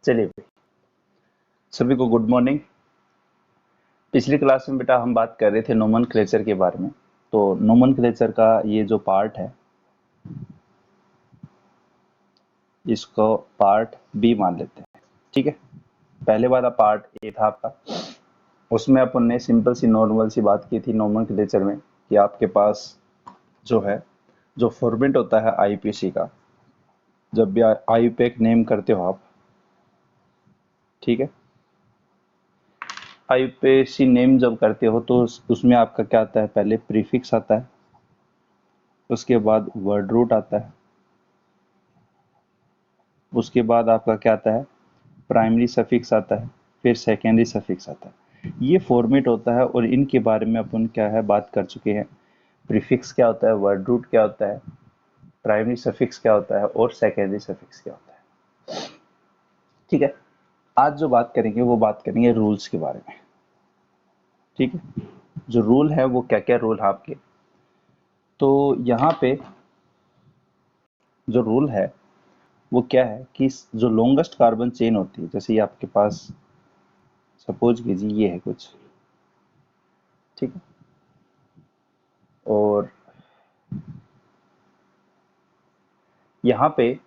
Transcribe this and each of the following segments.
चलिए भाई, सभी को गुड मॉर्निंग। पिछली क्लास में बेटा हम बात कर रहे थे नोमेनक्लेचर के बारे में। तो नोमेनक्लेचर का ये जो पार्ट है, इसको पार्ट बी मान लेते हैं। ठीक है, पहले वाला पार्ट ए था आपका, उसमें अपन ने सिंपल सी नॉर्मल सी बात की थी नोमेनक्लेचर में कि आपके पास जो है, जो फॉर्मेट होता है आईपीसी का, जब भी आईयूपैक नेम करते हो आप, ठीक है, आईयूपीएसी नेम जब करते हो तो उसमें आपका क्या आता है, पहले प्रीफिक्स आता है, उसके बाद वर्ड रूट आता है, उसके बाद आपका क्या आता है, प्राइमरी सफिक्स आता है, फिर सेकेंडरी सफिक्स आता है। ये फॉर्मेट होता है और इनके बारे में अपन क्या है बात कर चुके हैं। प्रीफिक्स क्या होता है, वर्ड रूट क्या होता है, प्राइमरी सफिक्स क्या होता है और सेकेंडरी सफिक्स क्या होता है। ठीक है, आज जो बात करेंगे वो बात करेंगे रूल्स के बारे में। ठीक है, जो रूल है वो क्या क्या रूल है आपके। तो यहाँ पे जो रूल है वो क्या है कि जो लॉन्गेस्ट कार्बन चेन होती है, जैसे ये आपके पास सपोज कीजिए ये है कुछ, ठीक है, और यहाँ पे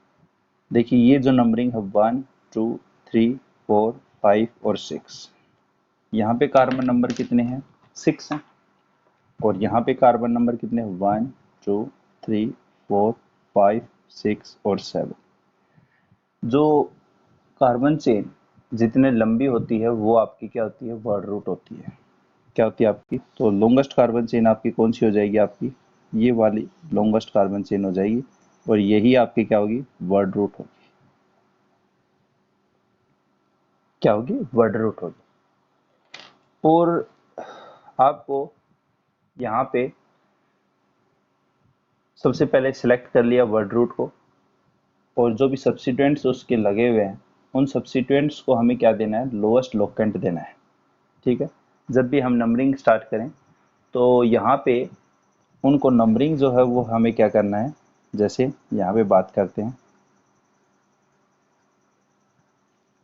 देखिए ये जो नंबरिंग है 1 2 3 4 5 और 6, यहाँ पे कार्बन नंबर कितने हैं, 6 हैं, और यहाँ पे कार्बन नंबर कितने हैं, 1 2 3 4 5 6 और 7। जो कार्बन चेन जितने लंबी होती है वो आपकी क्या होती है, वर्ड रूट होती है। क्या होती है आपकी, तो लॉन्गेस्ट कार्बन चेन आपकी कौन सी हो जाएगी, आपकी ये वाली लॉन्गेस्ट कार्बन चेन हो जाएगी, और यही आपकी क्या होगी, वर्ड रूट होगी। क्या होगी, वर्ड रूट होगी। और आपको यहाँ पे सबसे पहले सिलेक्ट कर लिया वर्ड रूट को, और जो भी सब्स्टिट्यूएंट्स उसके लगे हुए हैं उन सब्स्टिट्यूएंट्स को हमें क्या देना है, लोएस्ट लोकेंट देना है। ठीक है, जब भी हम नंबरिंग स्टार्ट करें तो यहाँ पे उनको नंबरिंग जो है वो हमें क्या करना है, जैसे यहाँ पे बात करते हैं,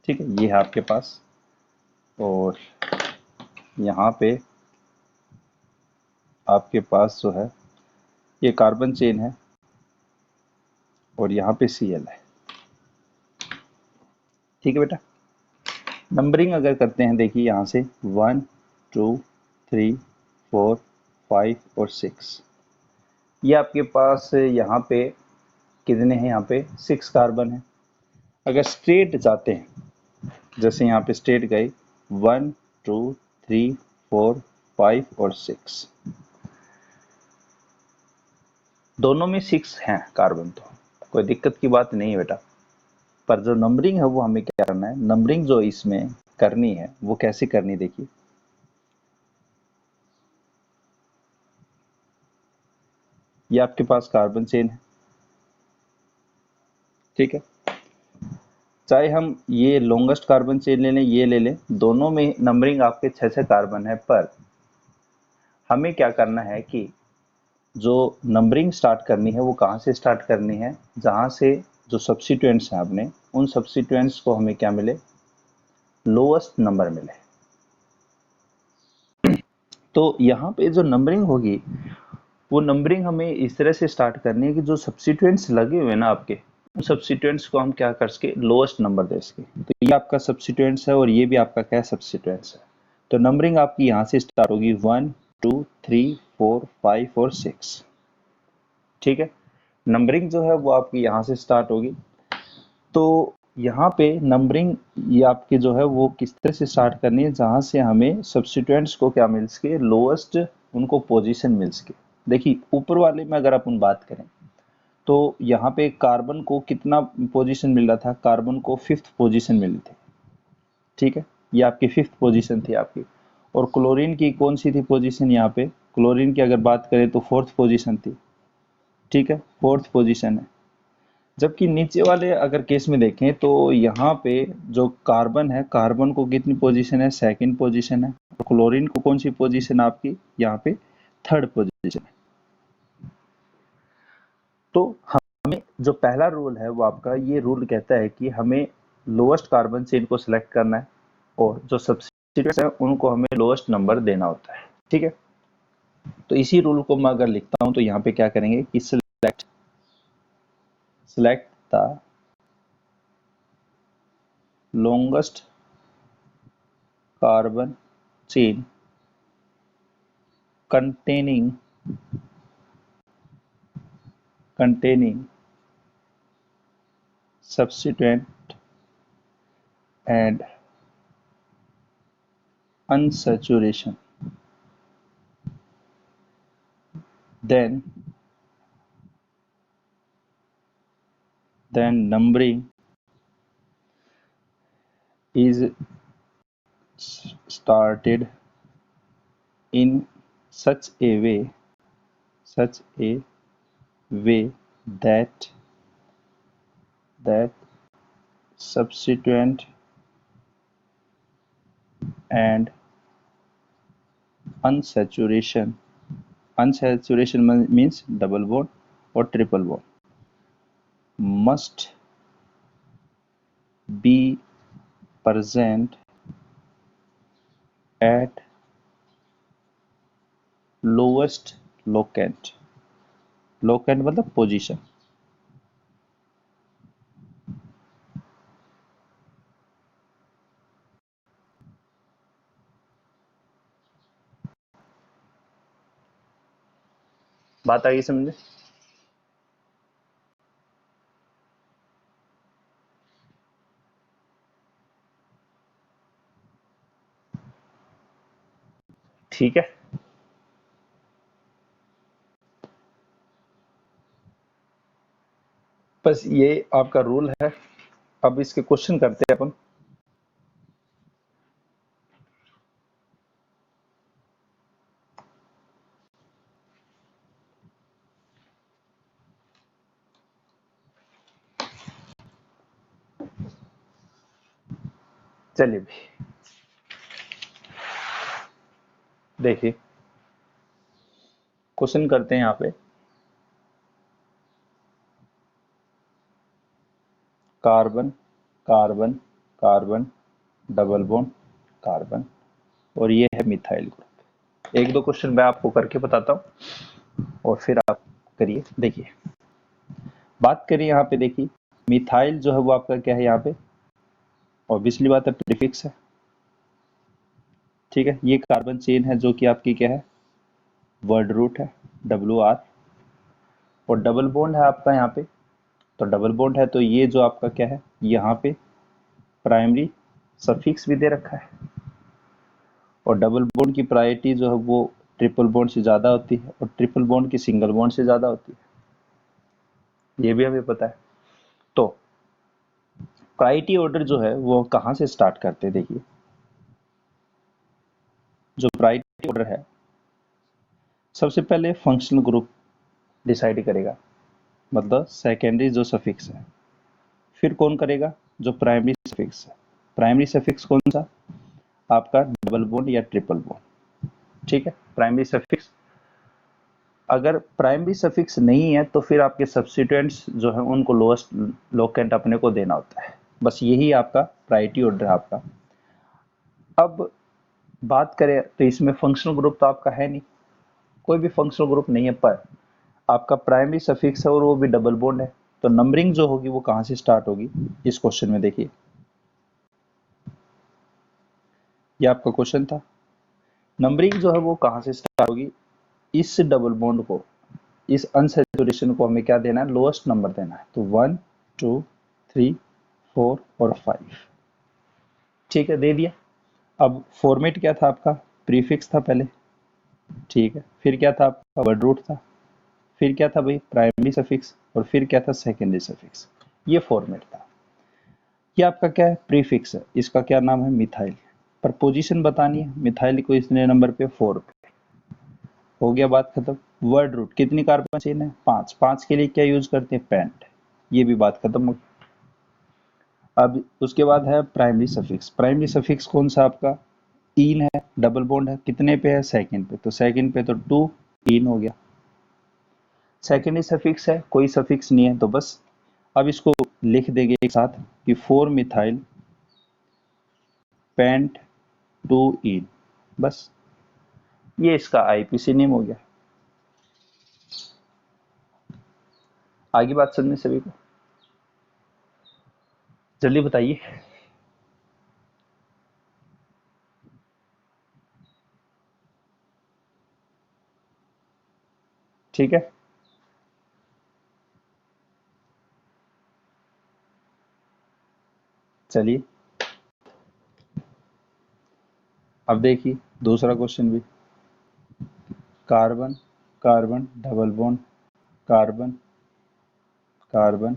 ठीक है, ये है आपके पास, और यहाँ पे आपके पास जो है ये कार्बन चेन है, और यहाँ पे Cl है। ठीक है बेटा, नंबरिंग अगर करते हैं, देखिए यहाँ से 1 2 3 4 5 और 6, ये आपके पास यहाँ पे कितने हैं, यहाँ पे 6 कार्बन है। अगर स्ट्रेट जाते हैं, जैसे यहाँ पे स्ट्रेट गए 1 2 3 4 5 और 6, दोनों में 6 हैं कार्बन, तो कोई दिक्कत की बात नहीं है बेटा। पर जो नंबरिंग है वो हमें क्या करना है, नंबरिंग जो इसमें करनी है वो कैसे करनी, देखिए ये आपके पास कार्बन चेन है, ठीक है, चाहे हम ये लॉन्गेस्ट कार्बन चेन ले लें, ये ले लें, दोनों में नंबरिंग आपके 6 कार्बन है। पर हमें क्या करना है कि जो नंबरिंग स्टार्ट करनी है वो कहाँ से स्टार्ट करनी है, जहाँ से जो सब्स्टिट्यूएंट्स हैं अपने, उन सब्स्टिट्यूएंट्स को हमें क्या मिले, लोएस्ट नंबर मिले। तो यहाँ पे जो नंबरिंग होगी वो नंबरिंग हमें इस तरह से स्टार्ट करनी है कि जो सब्स्टिट्यूएंट्स लगे हुए हैं ना आपके, उन सब्स्टिट्यूएंट्स को हम क्या कर सके, लोएस्ट नंबर दे सके। तो ये आपका सब्स्टिट्यूएंट्स है और ये भी आपका क्या सब्स्टिट्यूएंट्स है। तो नंबरिंग आपकी यहाँ से स्टार्ट होगी 1 2 3 4 5 और 6। ठीक है, नंबरिंग जो है वो आपकी यहाँ से स्टार्ट होगी। तो यहाँ पे नंबरिंग ये आपके जो है वो किस तरह से स्टार्ट करनी है, जहाँ से हमें सब्स्टिट्यूएंट्स को क्या मिल सके, लोएस्ट उनको पोजीशन मिल सके। देखिए ऊपर वाले में अगर अपन बात करें तो यहाँ पे कार्बन को कितना पोजीशन मिल रहा था, कार्बन को 5th पोजीशन मिली थी। ठीक है, ये आपकी 5th पोजीशन थी आपकी। और क्लोरीन की कौन सी थी पोजीशन, यहाँ पे क्लोरीन की अगर बात करें तो 4th पोजीशन थी। ठीक है, 4th पोजीशन है। जबकि नीचे वाले अगर केस में देखें तो यहाँ पे जो कार्बन है, कार्बन को कितनी पोजीशन है, 2nd पोजीशन है, और क्लोरीन को कौन सी पोजीशन आपकी यहाँ पे 3rd पोजीशन है। तो हमें जो पहला रूल है वो आपका ये रूल कहता है कि हमें लोएस्ट कार्बन चेन को सिलेक्ट करना है और जो सब्स्टिट्यूएंट्स हैं उनको हमें लोएस्ट नंबर देना होता है। ठीक है, तो इसी रूल को मैं अगर लिखता हूं तो यहाँ पे क्या करेंगे कि select the longest carbon chain containing substituent and unsaturation, then numbering is started in such a way that substituent and unsaturation means double bond or triple bond must be present at lowest locant मतलब position. बात आई समझे? ठीक है, बस ये आपका rule है। अब इसके क्वेश्चन करते हैं अपन। चलिए भी देखिए, क्वेश्चन करते हैं यहाँ पे। Carbon carbon carbon double bond carbon और ये है मिथाइल ग्रुप। एक दो क्वेश्चन मैं आपको करके बताता हूँ और फिर आप करिए। देखिए, बात करिए यहाँ पे। देखिए, मिथाइल जो है वो आपका क्या है यहाँ पे, ऑब्वियसली बात है प्रीफिक्स है। ठीक है, ये कार्बन चेन है जो कि आपकी क्या है, वर्ड रूट है WR, और डबल बॉन्ड है आपका यहाँ पे। तो डबल बॉन्ड है तो ये जो आपका क्या है, यहाँ पे प्राइमरी सफिक्स भी दे रखा है, और डबल बॉन्ड की प्रायोरिटी जो है वो ट्रिपल बॉन्ड से ज़्यादा होती है और ट्रिपल बॉन्ड की सिंगल बॉन्ड से ज़्यादा होती है, ये भी हमें पता है। तो प्रायोरिटी ऑर्डर जो है वो कहाँ से स्टार्ट करते हैं? देखिए, जो प्रायोरिटी ऑर्डर है सबसे पहले फंक्शनल ग्रुप डिसाइड करेगा, मतलब सेकेंडरी जो सफिक्स है। फिर कौन करेगा? जो प्राइमरी सफिक्स है। प्राइमरी सफिक्स कौन सा? आपका डबल बॉन्ड या ट्रिपल बॉन्ड। ठीक है, प्राइमरी सफिक्स। अगर प्राइमरी सफिक्स नहीं है तो फिर आपके सब्स्टिट्यूएंट्स जो है उनको लोएस्ट लोकेंट अपने को देना होता है। बस यही आपका प्रायोरिटी ऑर्डर है आपका। अब बात करें तो इसमें फंक्शनल ग्रुप तो आपका है नहीं, कोई भी फंक्शनल ग्रुप नहीं है, पर आपका प्राइमरी सफिक्स है और वो भी डबल बॉन्ड है। तो नंबरिंग जो होगी वो कहां से स्टार्ट होगी इस क्वेश्चन में? देखिए, ये आपका क्वेश्चन था। नंबरिंग जो है वो कहां से स्टार्ट होगी? इस डबल बॉन्ड को, इस अनसैचुरेशन को हमें क्या देना है? लोएस्ट नंबर देना है। तो 1 2 3 4 और 5। ठीक है, दे दिया। अब फॉर्मेट क्या था आपका? प्रीफिक्स था पहले। ठीक है, फिर क्या था आपका? वर्ड रूट था। फिर क्या था भाई? Primary suffix. और फिर क्या था? Secondary suffix. ये फॉर्मेट था। ये आपका क्या है? प्रीफिक्स है। इसका क्या नाम है? मिथाइल। पर पोजीशन बतानी है। मिथाइल को इसने नंबर पे 4 पे। हो गया, बात खत्म। वर्ड रूट कितनी कार्बन चेन है? 5। 5 के लिए क्या यूज करते हैं? पेंट। ये भी बात खत्म हो। अब उसके बाद है प्राइमरी सफिक्स। प्राइमरी सफिक्स कौन सा आपका? इन है, डबल बॉन्ड है। कितने पे है? सेकंड पे। तो सेकंड पे तो 2 इन हो गया। सेकेंडरी सफिक्स है, कोई सफिक्स नहीं है तो बस अब इसको लिख देंगे एक साथ कि 4 मिथाइल पेंट 2 इन, बस ये इसका आईपीसी नेम हो गया। आगे बात समझने सभी को, जल्दी बताइए। ठीक है, चलिए अब देखिए दूसरा क्वेश्चन भी। Carbon carbon double bond carbon carbon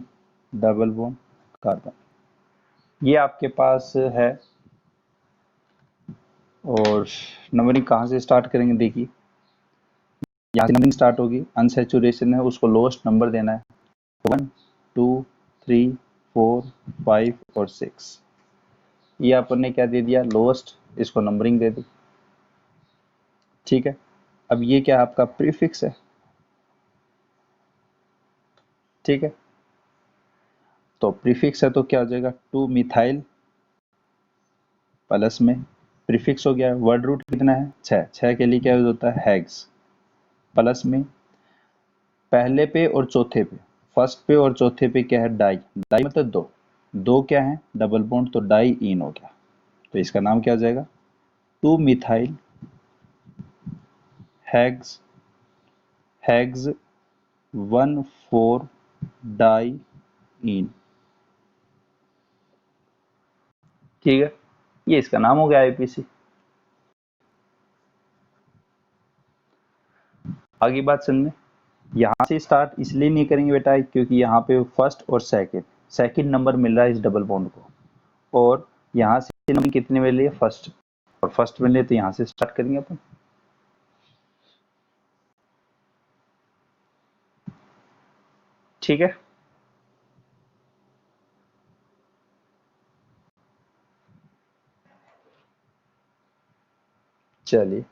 double bond carbon, ये आपके पास है। और नंबरिंग कहाँ से स्टार्ट करेंगे, देखिए यहाँ से नंबरिंग स्टार्ट होगी। अनसैचुरेशन है, उसको लोएस्ट नंबर देना है। 1 2 3 4 5 और 6, ये अपन ने क्या दे दिया, लोएस्ट, इसको नंबरिंग दे दी। ठीक है, अब ये क्या आपका प्रीफिक्स है। ठीक है, तो प्रीफिक्स है तो क्या हो जाएगा, 2 मिथाइल प्लस में प्रीफिक्स हो गया। वर्ड रूट कितना है, 6, 6 के लिए क्या यूज होता है, हेक्स, प्लस में पहले पे और चौथे पे, फर्स्ट पे और चौथे पे क्या है, डाई, डाई मतलब दो, दो क्या है डबल बॉन्ड, तो डाई इन हो गया। तो इसका नाम क्या हो जाएगा, 2 मिथाइल हेक्स हेक्स 1,4 डाई इन। ठीक है, ये इसका नाम हो गया आईपीसी। आगे बात समझ में, यहाँ से स्टार्ट इसलिए नहीं करेंगे बेटा क्योंकि यहाँ पे फर्स्ट और सेकंड नंबर मिल रहा है इस डबल बॉन्ड को, और यहाँ से नंबर कितने मिल रही है, फर्स्ट, और फर्स्ट मिल रही है, तो यहाँ से स्टार्ट करेंगे अपन। ठीक है, चलिए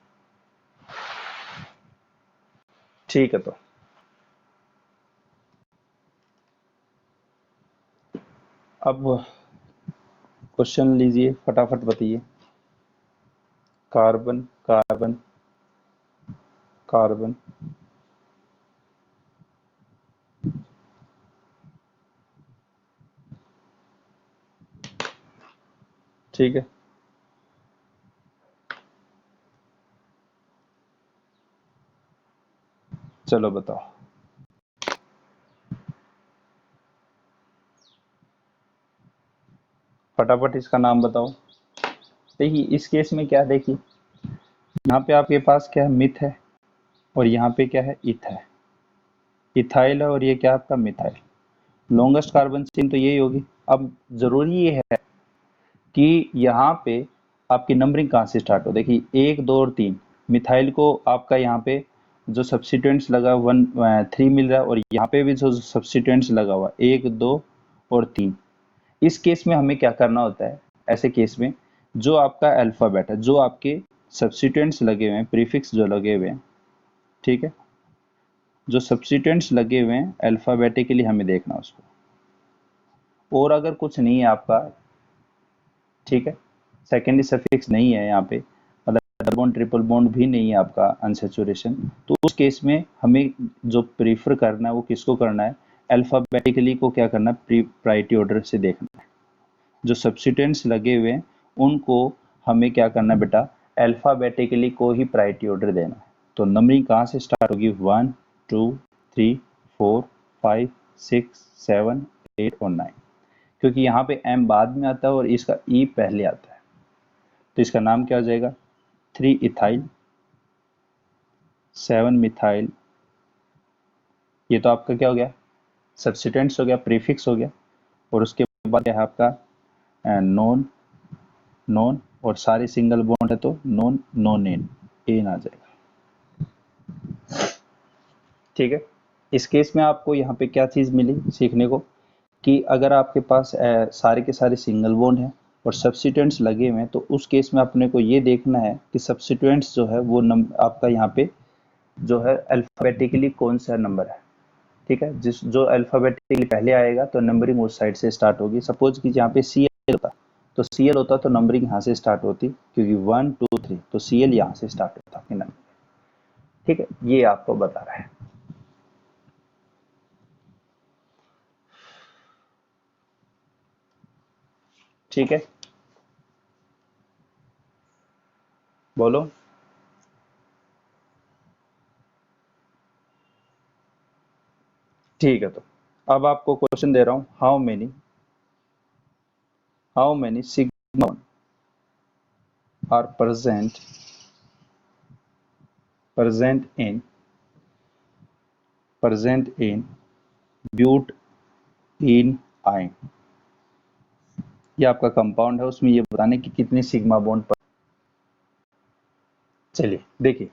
ठीक है, तो अब क्वेश्चन लीजिए, फटाफट बताइए। कार्बन कार्बन कार्बन ठीक है, चलो बताओ। फटाफट इसका नाम बताओ। देखिए इस केस में क्या, देखिए यहाँ पे आपके पास क्या है, मिथ है, और यहाँ पे क्या है, इथ है, इथाइल है, और ये क्या आपका मिथाइल। लॉन्गेस्ट कार्बन चेन तो यही होगी। अब जरूरी ये है कि यहाँ पे आपकी नंबरिंग कहाँ से स्टार्ट हो। देखिए 1 2 और 3, मिथाइल को आपका यहाँ पे जो सब्सिट्यूएंट्स लगा 3 मिल रहा है, और यहाँ पे भी जो सब्सिट्यूएंट्स लगा हुआ 1 2 और 3। इस केस में हमें क्या करना होता है, ऐसे केस में जो आपका अल्फाबेट है, जो आपके सब्सिट्यूएंट्स लगे हुए हैं, प्रीफिक्स जो लगे हुए हैं, ठीक है, जो सब्सिट्यूएंट्स लगे हुए हैं अल्फाबेटिकली हमें देखना उसको। और अगर कुछ नहीं है आपका, ठीक है, सेकेंडरी सफिक्स नहीं है यहाँ पे, मतलब डबल बॉन्ड ट्रिपल बॉन्ड भी नहीं है आपका अनसैचुरेशन, तो उस केस में हमें जो प्रीफर करना है वो किसको करना है, अल्फाबेटिकली को क्या करना है, प्रायोरिटी ऑर्डर से देखना है। जो सब्सिट्यूएंट्स लगे हुए हैं उनको हमें क्या करना है बेटा, अल्फाबेटिकली को ही प्रायोरिटी ऑर्डर देना है। तो नंबरिंग कहाँ से स्टार्ट होगी, 1 2 3 4 5 6 7 8 और 9, क्योंकि यहाँ पे एम बाद में आता है और इसका ई पहले आता है, तो इसका नाम क्या हो जाएगा, 3 इथाइल 7 मिथाइल। ये तो आपका क्या हो गया, सब्सिट्यूएंट्स हो गया, प्रीफिक्स हो गया, और उसके बाद क्या है आपका नॉन नॉन, और सारे सिंगल बॉन्ड है तो नॉन नॉन एन, एन आ जाएगा। ठीक है, इस केस में आपको यहाँ पे क्या चीज़ मिली सीखने को, कि अगर आपके पास सारे के सारे सिंगल बॉन्ड हैं और सब्सिट्यूएंट्स लगे हुए हैं, तो उस केस में अपने को ये देखना है कि सब्सिट्यूएंट्स जो है वो आपका यहाँ पे जो है अल्फाबेटिकली कौन सा नंबर है। ठीक है, जिस जो अल्फाबेटिकली पहले आएगा तो नंबरिंग उस साइड से स्टार्ट होगी। सपोज कि यहाँ पे सी एल होता, तो सी एल होता तो नंबरिंग यहाँ से स्टार्ट होती, क्योंकि 1 2 3, तो सी एल यहाँ से स्टार्ट होता अपनी नंबर। ठीक है, ये आपको बता रहा है। ठीक है, बोलो। ठीक है, तो अब आपको क्वेश्चन दे रहा हूं, how many sigma are present in butenyne. ये आपका कंपाउंड है, उसमें ये बताने कि कितने सिग्मा बॉन्ड पर। चलिए देखिए,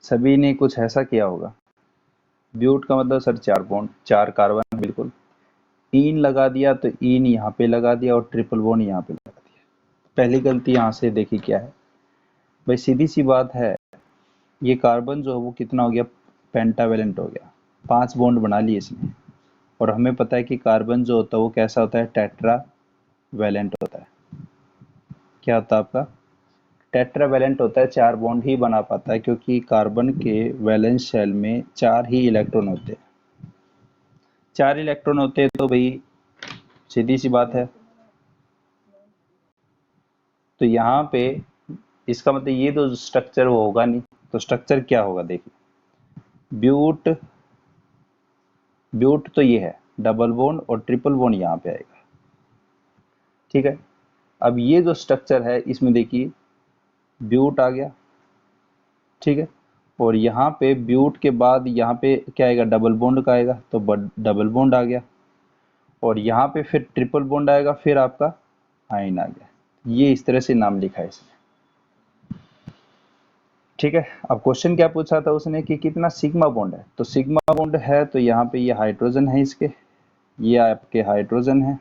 सभी ने कुछ ऐसा किया होगा। ब्यूट का मतलब सर 4 बॉन्ड, 4 कार्बन, बिल्कुल। इन लगा दिया तो इन यहाँ पे लगा दिया और ट्रिपल बॉन्ड यहाँ पे लगा दिया। पहली गलती यहाँ से देखिए क्या है भाई, सीधी सी बात है, ये कार्बन जो है वो कितना हो गया, पेंटावेलेंट हो गया, 5 बॉन्ड बना लिए इसने। और हमें पता है कि कार्बन जो होता है वो कैसा होता है, टेट्रा वैलेंट होता है। क्या होता है आपका, टेट्रावैलेंट होता है, 4 बॉन्ड ही बना पाता है, क्योंकि कार्बन के वैलेंस शेल में 4 ही इलेक्ट्रॉन होते हैं। 4 इलेक्ट्रॉन होते हैं तो भाई सीधी सी बात है, तो यहाँ पे इसका मतलब ये तो स्ट्रक्चर वो होगा नहीं, तो स्ट्रक्चर क्या होगा देखिए, ब्यूट ब्यूट तो ये है, डबल बॉन्ड और ट्रिपल बॉन्ड यहाँ पे आएगा। ठीक है, अब ये जो स्ट्रक्चर है इसमें देखिए ब्यूट आ गया, ठीक है, और यहाँ पे ब्यूट के बाद यहाँ पे क्या आएगा, डबल बॉन्ड का आएगा, तो डबल बॉन्ड आ गया, और यहाँ पे फिर ट्रिपल बॉन्ड आएगा, फिर आपका आइन आ गया। ये इस तरह से नाम लिखा है इसने। ठीक है, अब क्वेश्चन क्या पूछा था उसने कि कितना सिग्मा बॉन्ड है, तो सिग्मा बॉन्ड है तो यहाँ पे ये हाइड्रोजन है इसके, ये आपके हाइड्रोजन है,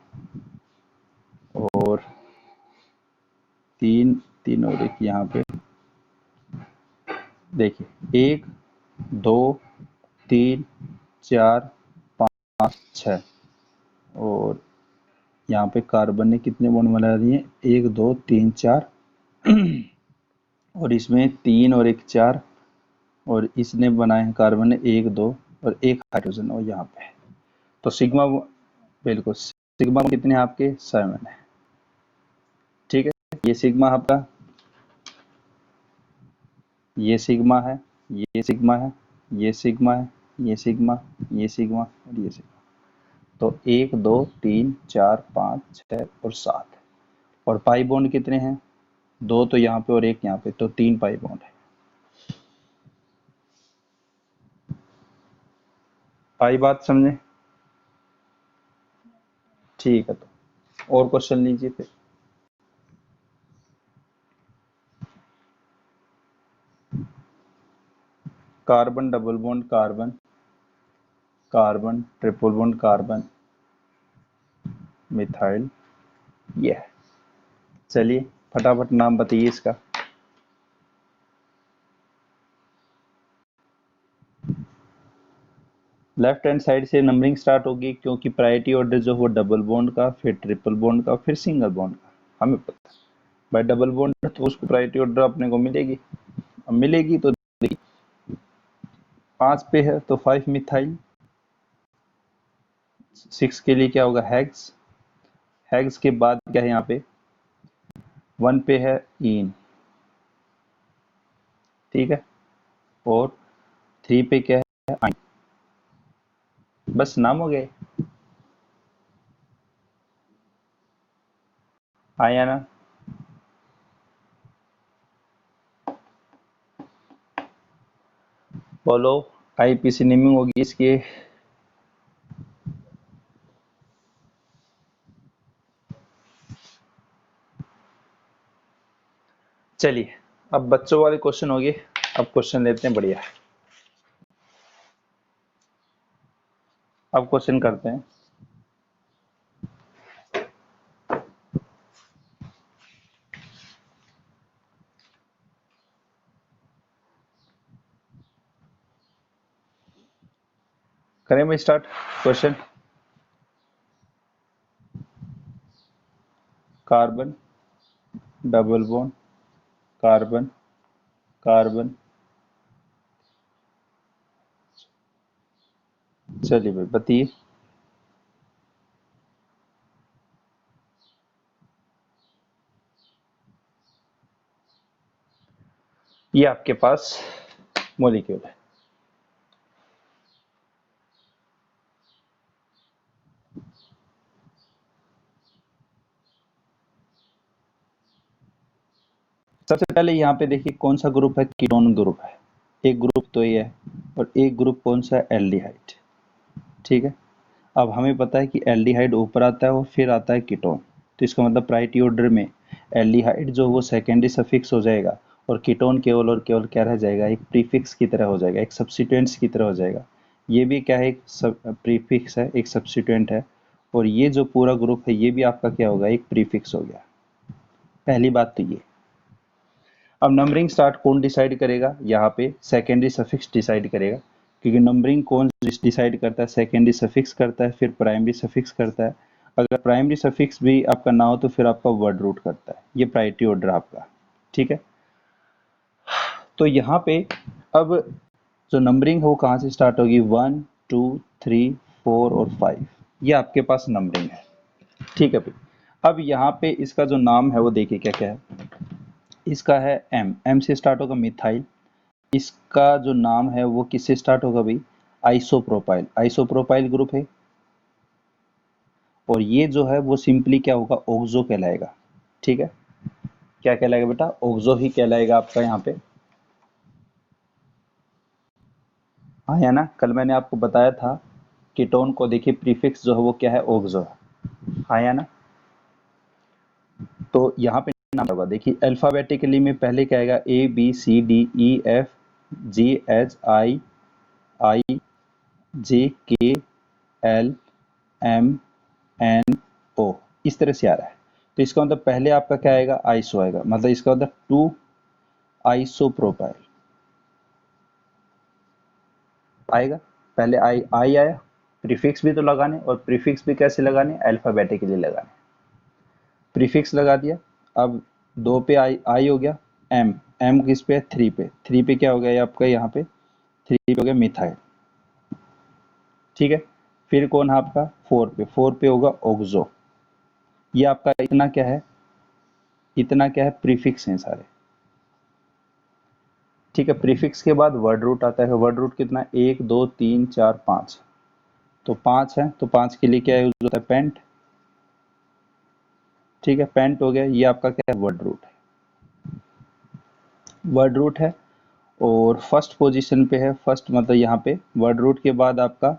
और तीन तीन और एक यहाँ पे देखिए, 1 2 3 4 5 6, और यहाँ पे कार्बन ने कितने बॉन्ड बना दिए, 1 2 3 4, और इसमें 3 और 1 4, और इसने बनाए हैं कार्बन ने 1 2 और एक हाइड्रोजन और यहाँ पे, तो सिग्मा, बिल्कुल सिग्मा कितने हैं आपके, 7 है। ठीक है, ये सिग्मा आपका, ये सिग्मा है, ये सिग्मा है, ये सिग्मा है, ये सिग्मा, ये सिग्मा और ये सिग्मा, तो 1 2 3 4 5 6 और 7, और पाई बॉन्ड कितने हैं, 2 तो यहाँ पे और 1 यहाँ पे, तो 3 पाई बॉन्ड है। पाई बात समझे? ठीक है, तो और क्वेश्चन लीजिए फिर। Carbon double bond carbon, carbon triple bond carbon, methyl, ये है। चलिए फटाफट नाम बताइए इसका। लेफ्ट हैंड साइड से नंबरिंग स्टार्ट होगी, क्योंकि प्रायोरिटी ऑर्डर जो वो डबल बॉन्ड का, फिर ट्रिपल बॉन्ड का, फिर सिंगल बॉन्ड का, हमें पता है भाई डबल बॉन्ड तो उसको प्रायोरिटी ऑर्डर अपने को मिलेगी। अब मिलेगी तो देखिए, 5 पे है तो 5 मिथाइल, 6 के लिए क्या होगा, हेक्स, हेक्स के बाद क्या है यहाँ पे, 1 पे है इन, ठीक है, और 3 पे क्या है, आइन। बस नाम हो गए, आया ना। बोलो, आईपीसी नेमिंग होगी इसकी। चलिए अब बच्चों वाले क्वेश्चन हो गए, अब क्वेश्चन लेते हैं बढ़िया। अब क्वेश्चन करते हैं। करें मैं start question. Carbon, double bond, carbon, carbon. चलिए भाई बताइए। ये आपके पास मॉलिक्यूल है। सबसे पहले यहाँ पे देखिए कौन सा ग्रुप है, कीटोन ग्रुप है। एक ग्रुप तो ये है और एक ग्रुप कौन सा है, एल्डिहाइड। ठीक है। अब हमें पता है कि एल्डिहाइड ऊपर आता है और फिर आता है कीटोन, तो इसका मतलब प्रायोरिटी ऑर्डर में एल्डिहाइड जो वो सेकेंडरी सफिक्स हो जाएगा और कीटोन केवल और केवल क्या रह जाएगा, एक प्रीफिक्स की तरह हो जाएगा, एक सब्स्टिट्यूएंट्स की तरह हो जाएगा। ये भी क्या है, एक प्रीफिक्स है, एक सब्स्टिट्यूएंट है। और ये जो पूरा ग्रुप है ये भी आपका क्या होगा, एक प्रीफिक्स हो गया। पहली बात तो ये। अब नंबरिंग स्टार्ट कौन डिसाइड करेगा, यहाँ पे सेकेंडरी सफिक्स डिसाइड करेगा, क्योंकि नंबरिंग कौन डिसाइड करता है, सेकेंडरी सफिक्स करता है, फिर प्राइमरी सफिक्स करता है। अगर प्राइमरी सफिक्स भी आपका ना हो तो फिर आपका वर्ड रूट करता है। ये प्रायोरिटी ऑर्डर आपका। ठीक है। तो यहाँ पे अब जो नंबरिंग है वो कहाँ से स्टार्ट होगी, 1 2 3 4 और 5, ये आपके पास नंबरिंग है। ठीक है भाई। अब यहाँ पे इसका जो नाम है वो देखिए क्या क्या है। इसका है एम, एम से स्टार्ट होगा मिथाइल। इसका जो नाम है वो किससे स्टार्ट होगा भाई, आइसोप्रोपाइल, आइसोप्रोपाइल ग्रुप है। और ये जो है वो सिंपली क्या होगा, ऑक्सो कहलाएगा। ठीक है। क्या कहलाएगा बेटा, ऑक्सो ही कहलाएगा आपका यहाँ पे। हाँ या ना, कल मैंने आपको बताया था कीटोन को देखिए प्रीफिक्स जो है वो क्या है, ऑक्सो है। हाँ या ना। तो यहाँ पे नाम होगा देखिए, अल्फाबेटिकली में पहले क्या आएगा, A B C D E F G H I I J K L M N O, इस तरह से आ रहा है। तो इसका मतलब पहले आपका क्या आएगा, आइसो आएगा, मतलब इसका मतलब टू आइसोप्रोपाइल आएगा। पहले आई आई आया, प्रीफिक्स भी तो लगाने, और प्रीफिक्स भी कैसे लगाने, अल्फाबेटिकली लगाने। प्रीफिक्स लगा दिया। अब दो पे आई हो गया, एम, एम किस पे, थ्री पे, थ्री पे क्या हो गया ये आपका, यहाँ पे थ्री पे हो गया मिथाइल। ठीक है। फिर कौन है आपका, फोर पे, फोर पे होगा ऑक्सो। ये आपका इतना क्या है, इतना क्या है, प्रीफिक्स हैं सारे। ठीक है। प्रीफिक्स के बाद वर्ड रूट आता है। वर्ड रूट कितना, एक दो तीन चार पाँच, तो पाँच है, तो पाँच के लिए क्या यूज होता है, पेंट। ठीक है, पेंट हो गया। ये आपका क्या है, वर्ड रूट है, वर्ड रूट है। और फर्स्ट पोजीशन पे है, फर्स्ट मतलब यहाँ पे वर्ड रूट के बाद आपका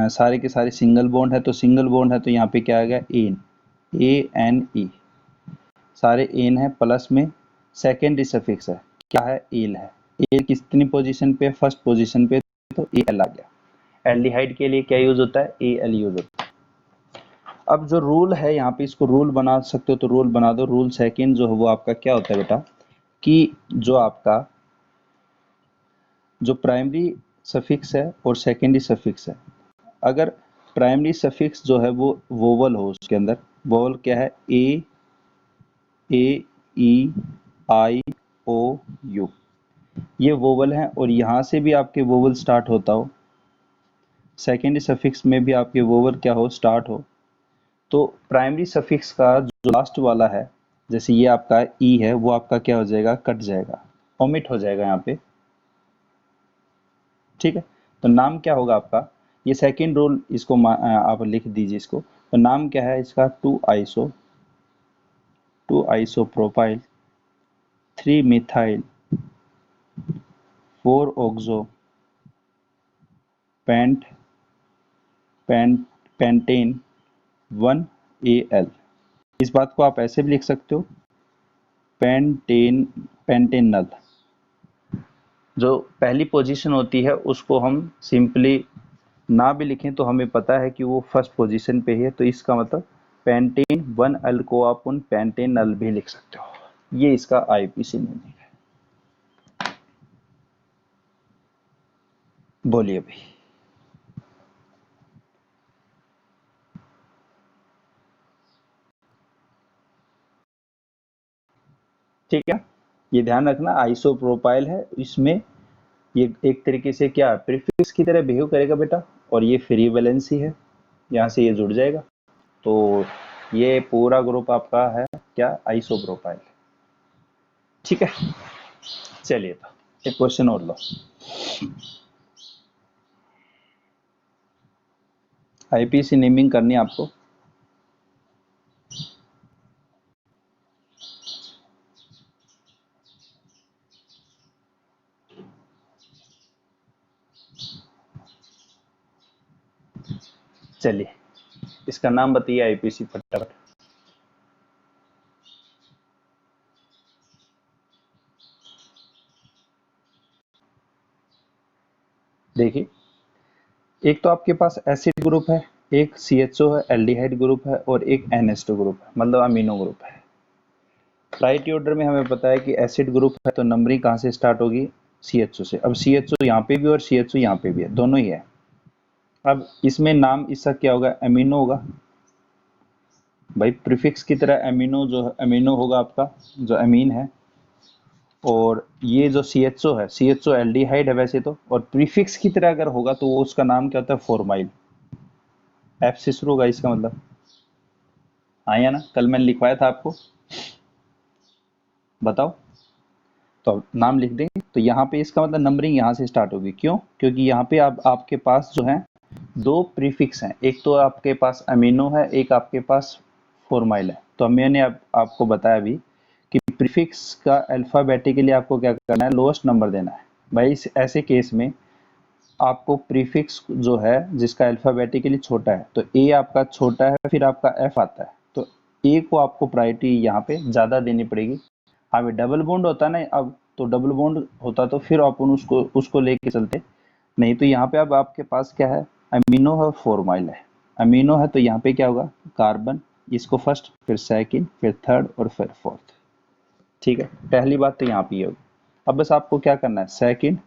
सारे के सारे सिंगल बॉन्ड है, तो सिंगल बॉन्ड है तो यहाँ पे क्या आ गया, एन, ए एन ई, सारे एन है, प्लस में सेकेंडरी सफिक्स है, क्या है, एल है। एल कितनी पोजीशन पे, फर्स्ट पोजीशन पे, तो ए एल आ गया। एल्डिहाइड के लिए क्या यूज होता है, ए एल यूज होता है। अब जो रूल है यहाँ पे, इसको रूल बना सकते हो तो रूल बना दो। रूल सेकेंड जो है वो आपका क्या होता है बेटा, कि जो आपका जो प्राइमरी सफिक्स है और सेकेंडरी सफिक्स है, अगर प्राइमरी सफिक्स जो है वो वोवल हो, उसके अंदर वोवल क्या है, ए ई आई ओ यू, ये वोवल है। और यहाँ से भी आपके वोवल स्टार्ट होता हो, सेकेंडरी सफिक्स में भी आपके वोवल क्या हो, स्टार्ट हो, तो प्राइमरी सफिक्स का जो लास्ट वाला है, जैसे ये आपका ई है, वो आपका क्या हो जाएगा, कट जाएगा, ओमिट हो जाएगा यहाँ पे। ठीक है। तो नाम क्या होगा आपका, ये सेकेंड रूल, इसको आप लिख दीजिए इसको। तो नाम क्या है इसका, two isopropyl, three methyl, four oxo, pent pent pentane, one A L. इस बात को आप ऐसे भी लिख सकते हो, पेंटेन पेंटेनल। जो पहली पोजीशन होती है उसको हम सिंपली ना भी लिखें तो हमें पता है कि वो फर्स्ट पोजीशन पे है, तो इसका मतलब पेंटेन वन एल को आप उन पेंटेनल भी लिख सकते हो। ये इसका आईपीसी मीनिंग है। बोलिए भाई। ठीक है, ये ध्यान रखना आइसोप्रोपाइल है, इसमें ये एक तरीके से क्या प्रीफिक्स की तरह बिहेव करेगा बेटा, और ये फ्री वैलेंसी है, यहाँ से ये जुड़ जाएगा। तो ये पूरा ग्रुप आपका है क्या, आइसोप्रोपाइल। ठीक है, चलिए तो एक क्वेश्चन और लो। आईपीसी नेमिंग करनी है आपको। चलिए इसका नाम बताइए आईपीसी फटाफट। देखिए, एक तो आपके पास एसिड ग्रुप है, एक सीएचओ है, एल्डिहाइड ग्रुप है, और एक एनएच2 ग्रुप है, मतलब अमीनो ग्रुप है। प्रायोरिटी ऑर्डर में हमें पता है कि एसिड ग्रुप है तो नंबरिंग कहाँ से स्टार्ट होगी, सीएचओ से। अब सीएचओ यहाँ पे भी और सीएचओ यहाँ पे भी है, दोनों ही है। अब इसमें नाम इसका क्या होगा, अमीनो होगा भाई, प्रीफिक्स की तरह अमीनो, जो अमीनो होगा आपका जो अमीन है। और ये जो सीएचओ है, सीएचओ एल्डिहाइड है वैसे तो, और प्रीफिक्स की तरह अगर होगा तो वो उसका नाम क्या होता है, फॉर्माइल। एफ से शुरू होगा इसका मतलब, आया ना, कल मैंने लिखवाया था आपको, बताओ। तो अब नाम लिख देंगे, तो यहाँ पे इसका मतलब नंबरिंग यहाँ से स्टार्ट होगी, क्यों, क्योंकि यहाँ पे आप आपके पास जो है दो प्रीफिक्स हैं, एक तो आपके पास अमीनो है, एक आपके पास फॉर्माइल है। तो मैंने आपको बताया अभी कि प्रीफिक्स का अल्फाबेटिकली आपको क्या करना है, लोएस्ट नंबर देना है। भाई इस ऐसे केस में आपको प्रीफिक्स जो है जिसका अल्फाबेटिकली छोटा है, तो ए आपका छोटा है, फिर आपका एफ आता है, तो ए को आपको प्रायोरिटी यहाँ पे ज़्यादा देनी पड़ेगी। हाँ भाई, डबल बॉन्ड होता है ना अब, तो डबल बॉन्ड होता तो फिर अपन उसको उसको लेके चलते, नहीं तो यहाँ पे अब आपके पास क्या है, अमीनो है, फॉर्माइल है। अमीनो है तो यहाँ पे क्या होगा, कार्बन, इसको फर्स्ट, फिर सेकंड, फिर थर्ड, और फिर फोर्थ। ठीक है, पहली बात तो यहाँ पे ये होगी। अब बस आपको क्या करना है, सेकंड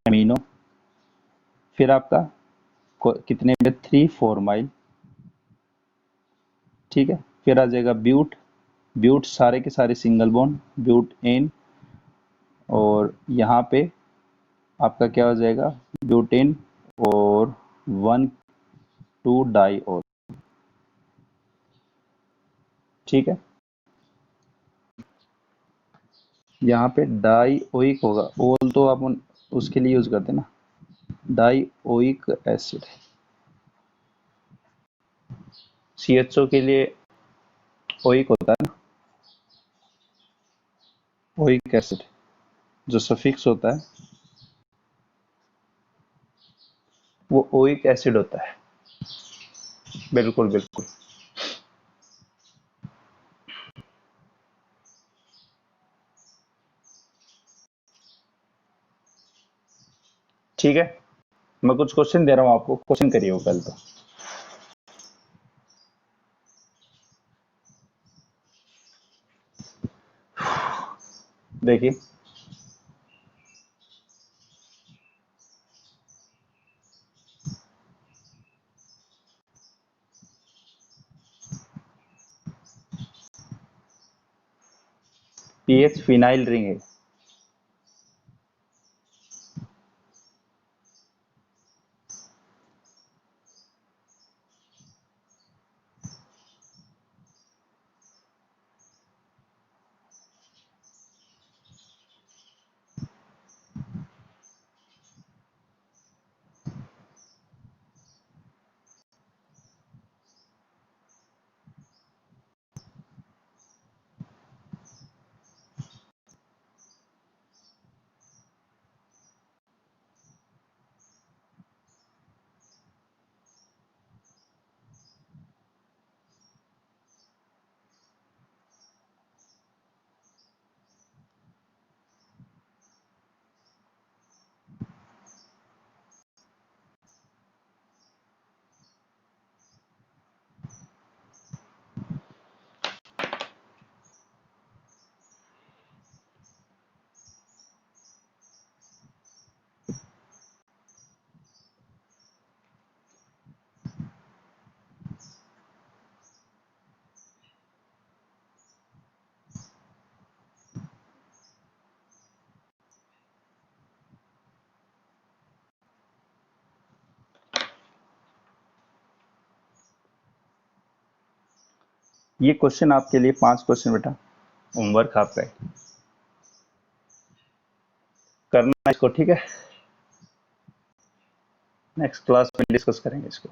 अमीनो, फिर आपका कितने में, 3 4 माइल। ठीक है, फिर आ जाएगा ब्यूट, ब्यूट सारे के सारे सिंगल बॉन्ड, ब्यूट एन, और यहाँ पे आपका क्या हो जाएगा, ब्यूटेन, और 1 2 डाई और। ठीक है, यहाँ पे डाई ओइक होगा, ओल तो अपन उसके लिए यूज करते हैं ना, डाई ओइक एसिड। सीएचओ के लिए ओइक होता है ना, ओइक एसिड जो सफिक्स होता है वो ओइक एसिड होता है। बिल्कुल बिल्कुल। ठीक है, मैं कुछ क्वेश्चन दे रहा हूँ आपको, क्वेश्चन करिए वो पहले तो। देखिए, पीएच फिनाइल रिंग है। ये क्वेश्चन आपके लिए 5 क्वेश्चन बेटा होमवर्क आपका है, करना इसको, ठीक है। नेक्स्ट क्लास में डिस्कस करेंगे इसको।